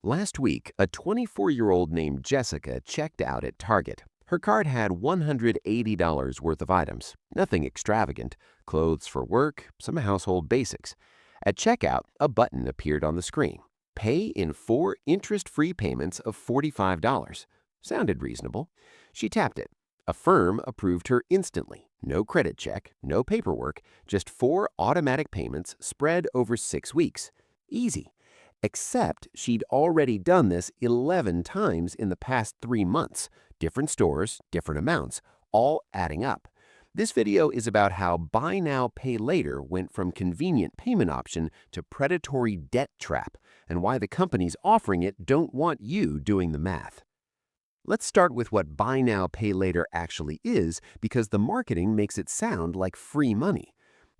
Last week, a 24-year-old named Jessica checked out at Target. Her cart had $180 worth of items, nothing extravagant, clothes for work, some household basics. At checkout, a button appeared on the screen. Pay in 4 interest-free payments of $45. Sounded reasonable. She tapped it. Affirm approved her instantly. No credit check, no paperwork, just 4 automatic payments spread over 6 weeks. Easy. Except she'd already done this 11 times in the past 3 months. Different stores, different amounts, all adding up. This video is about how Buy Now, Pay Later went from convenient payment option to predatory debt trap, and why the companies offering it don't want you doing the math. Let's start with what Buy Now, Pay Later actually is, because the marketing makes it sound like free money.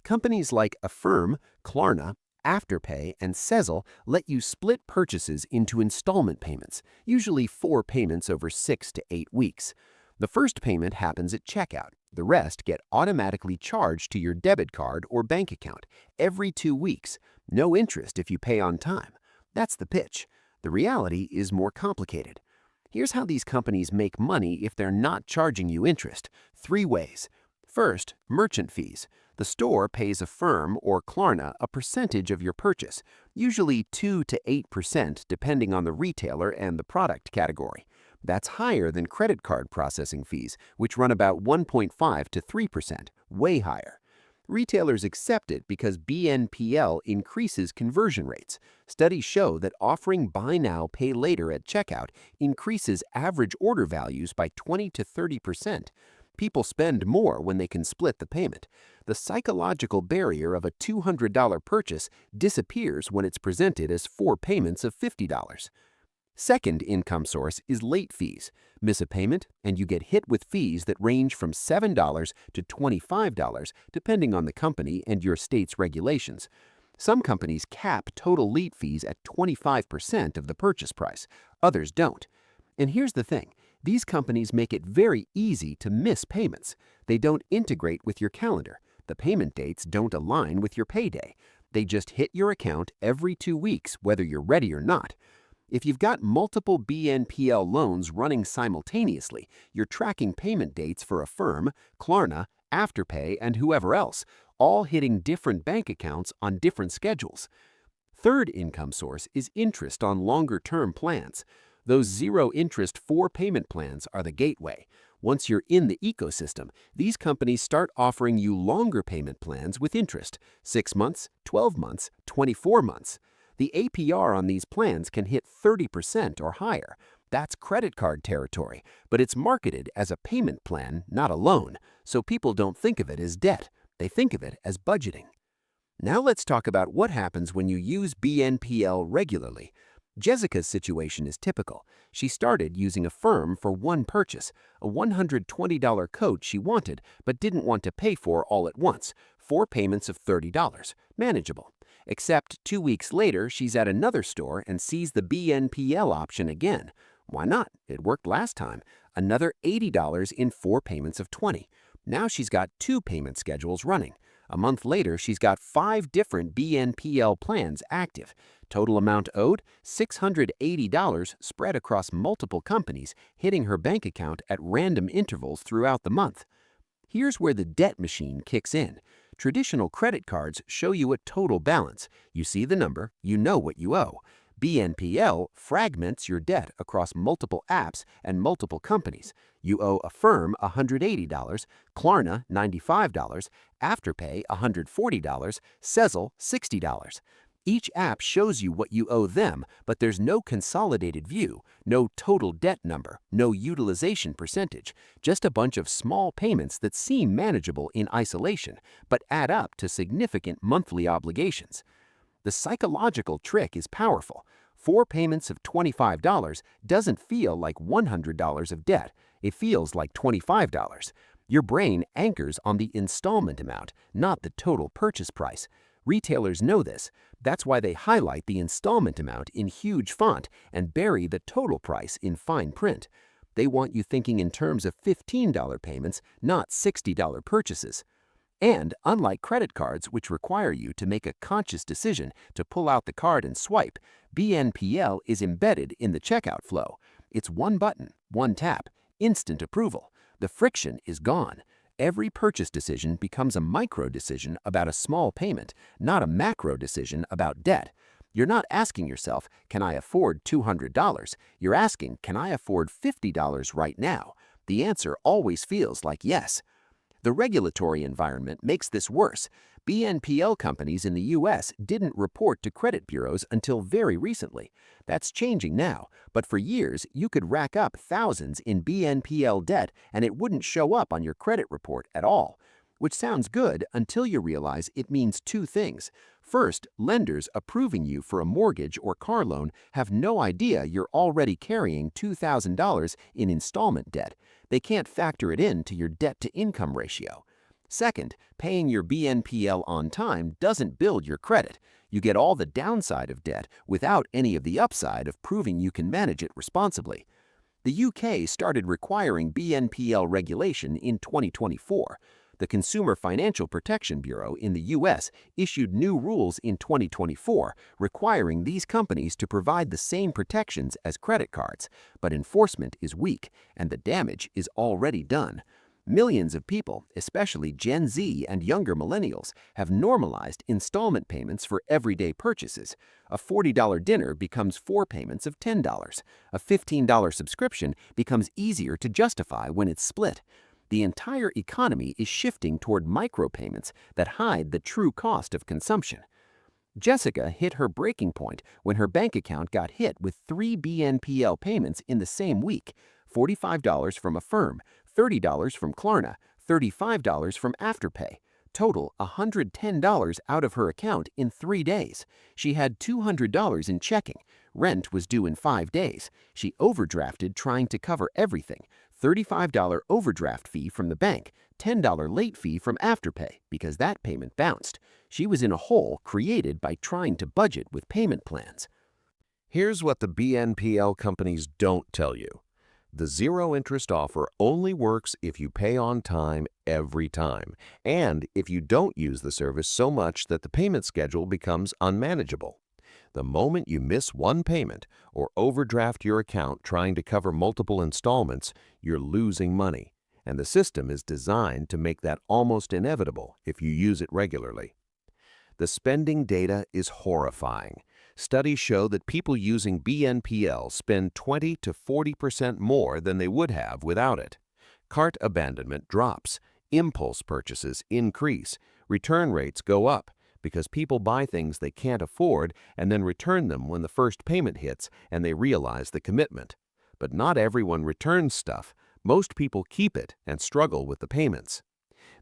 Companies like Affirm, Klarna, Afterpay, and Sezzle let you split purchases into installment payments, usually 4 payments over 6 to 8 weeks. The first payment happens at checkout. The rest get automatically charged to your debit card or bank account every 2 weeks. No interest if you pay on time. That's the pitch. The reality is more complicated. Here's how these companies make money if they're not charging you interest. 3 ways. First, merchant fees. The store pays Affirm or Klarna a percentage of your purchase, usually 2 to 8% depending on the retailer and the product category. That's higher than credit card processing fees, which run about 1.5 to 3%, way higher. Retailers accept it because BNPL increases conversion rates. Studies show that offering Buy Now, Pay Later at checkout increases average order values by 20 to 30%. People spend more when they can split the payment. The psychological barrier of a $200 purchase disappears when it's presented as 4 payments of $50. Second income source is late fees. Miss a payment, and you get hit with fees that range from $7 to $25, depending on the company and your state's regulations. Some companies cap total late fees at 25% of the purchase price. Others don't. And here's the thing. These companies make it very easy to miss payments. They don't integrate with your calendar. The payment dates don't align with your payday. They just hit your account every 2 weeks, whether you're ready or not. If you've got multiple BNPL loans running simultaneously, you're tracking payment dates for Affirm, Klarna, Afterpay, and whoever else, all hitting different bank accounts on different schedules. Third income source is interest on longer-term plans. Those zero-interest 4 payment plans are the gateway. Once you're in the ecosystem, these companies start offering you longer payment plans with interest, 6 months, 12 months, 24 months. The APR on these plans can hit 30% or higher. That's credit card territory, but it's marketed as a payment plan, not a loan, so people don't think of it as debt. They think of it as budgeting. Now let's talk about what happens when you use BNPL regularly. Jessica's situation is typical. She started using Affirm for one purchase, a $120 coat she wanted but didn't want to pay for all at once, 4 payments of $30, manageable. Except 2 weeks later, she's at another store and sees the BNPL option again. Why not? It worked last time. Another $80 in 4 payments of $20. Now she's got 2 payment schedules running. A month later, she's got 5 different BNPL plans active. Total amount owed, $680 spread across multiple companies, hitting her bank account at random intervals throughout the month. Here's where the debt machine kicks in. Traditional credit cards show you a total balance. You see the number, you know what you owe. BNPL fragments your debt across multiple apps and multiple companies. You owe Affirm $180, Klarna $95, Afterpay $140, Sezzle $60. Each app shows you what you owe them, but there's no consolidated view, no total debt number, no utilization percentage, just a bunch of small payments that seem manageable in isolation, but add up to significant monthly obligations. The psychological trick is powerful. 4 payments of $25 doesn't feel like $100 of debt. It feels like $25. Your brain anchors on the installment amount, not the total purchase price. Retailers know this. That's why they highlight the installment amount in huge font and bury the total price in fine print. They want you thinking in terms of $15 payments, not $60 purchases. And unlike credit cards, which require you to make a conscious decision to pull out the card and swipe, BNPL is embedded in the checkout flow. It's one button, one tap, instant approval. The friction is gone. Every purchase decision becomes a micro decision about a small payment, not a macro decision about debt. You're not asking yourself, can I afford $200? You're asking, can I afford $50 right now? The answer always feels like yes. The regulatory environment makes this worse. BNPL companies in the US didn't report to credit bureaus until very recently. That's changing now, but for years you could rack up thousands in BNPL debt and it wouldn't show up on your credit report at all. Which sounds good until you realize it means two things. First, lenders approving you for a mortgage or car loan have no idea you're already carrying $2,000 in installment debt. They can't factor it into your debt-to-income ratio. Second, paying your BNPL on time doesn't build your credit. You get all the downside of debt without any of the upside of proving you can manage it responsibly. The UK started requiring BNPL regulation in 2024. The Consumer Financial Protection Bureau in the US issued new rules in 2024 requiring these companies to provide the same protections as credit cards, but enforcement is weak and the damage is already done. Millions of people, especially Gen Z and younger millennials, have normalized installment payments for everyday purchases. A $40 dinner becomes 4 payments of $10. A $15 subscription becomes easier to justify when it's split. The entire economy is shifting toward micropayments that hide the true cost of consumption. Jessica hit her breaking point when her bank account got hit with 3 BNPL payments in the same week: $45 from Affirm, $30 from Klarna, $35 from Afterpay. Total $110 out of her account in 3 days. She had $200 in checking. Rent was due in 5 days. She overdrafted trying to cover everything. $35 overdraft fee from the bank, $10 late fee from Afterpay because that payment bounced. She was in a hole created by trying to budget with payment plans. Here's what the BNPL companies don't tell you. The zero-interest offer only works if you pay on time every time, and if you don't use the service so much that the payment schedule becomes unmanageable. The moment you miss one payment or overdraft your account trying to cover multiple installments, you're losing money, and the system is designed to make that almost inevitable if you use it regularly. The spending data is horrifying. Studies show that people using BNPL spend 20 to 40% more than they would have without it. Cart abandonment drops, impulse purchases increase, return rates go up because people buy things they can't afford and then return them when the first payment hits and they realize the commitment. But not everyone returns stuff. Most people keep it and struggle with the payments.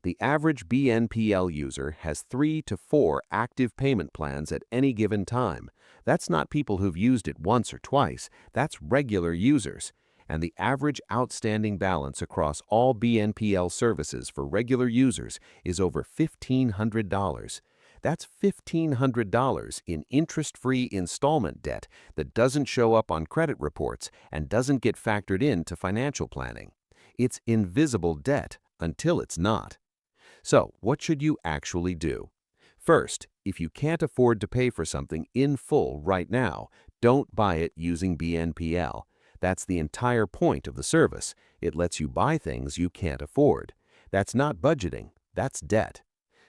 The average BNPL user has 3 to 4 active payment plans at any given time. That's not people who've used it once or twice. That's regular users. And the average outstanding balance across all BNPL services for regular users is over $1,500. That's $1,500 in interest-free installment debt that doesn't show up on credit reports and doesn't get factored into financial planning. It's invisible debt until it's not. So, what should you actually do? First, if you can't afford to pay for something in full right now, don't buy it using BNPL. That's the entire point of the service. It lets you buy things you can't afford. That's not budgeting, that's debt.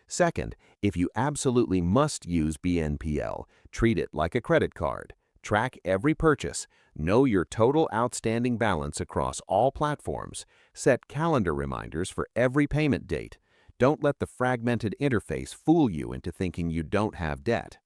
Second, if you absolutely must use BNPL, treat it like a credit card. Track every purchase. Know your total outstanding balance across all platforms. Set calendar reminders for every payment date. Don't let the fragmented interface fool you into thinking you don't have debt.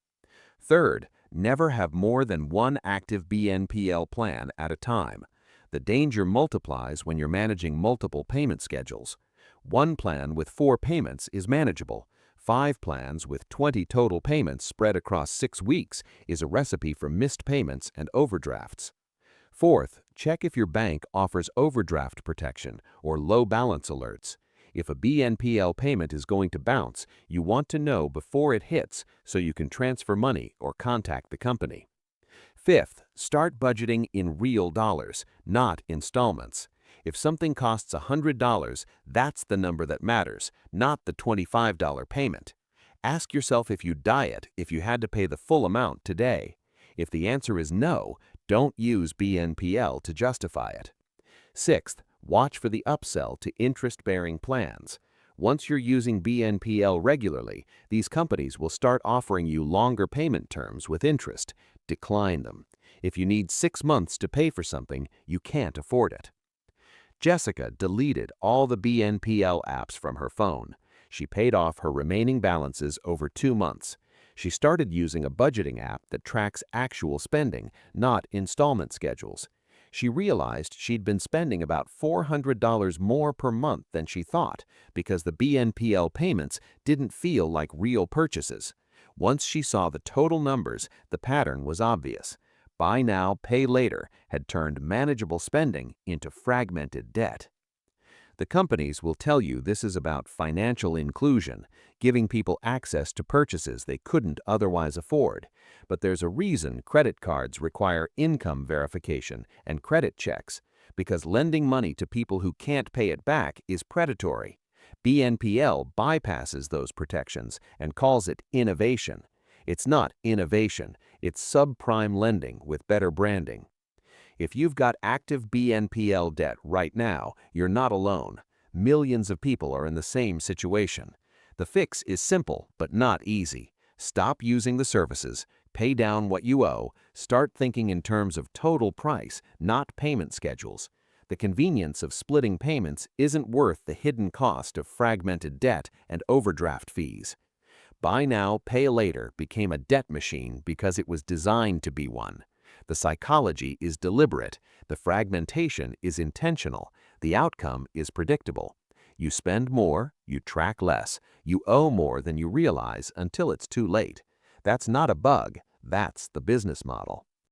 Third, never have more than one active BNPL plan at a time. The danger multiplies when you're managing multiple payment schedules. One plan with 4 payments is manageable. 5 plans with 20 total payments spread across 6 weeks is a recipe for missed payments and overdrafts. Fourth, check if your bank offers overdraft protection or low balance alerts. If a BNPL payment is going to bounce, you want to know before it hits so you can transfer money or contact the company. Fifth, start budgeting in real dollars, not installments. If something costs $100, that's the number that matters, not the $25 payment. Ask yourself if you'd diet if you had to pay the full amount today. If the answer is no, don't use BNPL to justify it. Sixth, watch for the upsell to interest-bearing plans. Once you're using BNPL regularly, these companies will start offering you longer payment terms with interest. Decline them. If you need 6 months to pay for something, you can't afford it. Jessica deleted all the BNPL apps from her phone. She paid off her remaining balances over 2 months. She started using a budgeting app that tracks actual spending, not installment schedules. She realized she'd been spending about $400 more per month than she thought because the BNPL payments didn't feel like real purchases. Once she saw the total numbers, the pattern was obvious. Buy now, pay later had turned manageable spending into fragmented debt. The companies will tell you this is about financial inclusion, giving people access to purchases they couldn't otherwise afford. But there's a reason credit cards require income verification and credit checks, because lending money to people who can't pay it back is predatory. BNPL bypasses those protections and calls it innovation. It's not innovation, it's subprime lending with better branding. If you've got active BNPL debt right now, you're not alone. Millions of people are in the same situation. The fix is simple, but not easy. Stop using the services, pay down what you owe, start thinking in terms of total price, not payment schedules. The convenience of splitting payments isn't worth the hidden cost of fragmented debt and overdraft fees. Buy now, pay later became a debt machine because it was designed to be one. The psychology is deliberate, the fragmentation is intentional, the outcome is predictable. You spend more, you track less, you owe more than you realize until it's too late. That's not a bug, that's the business model.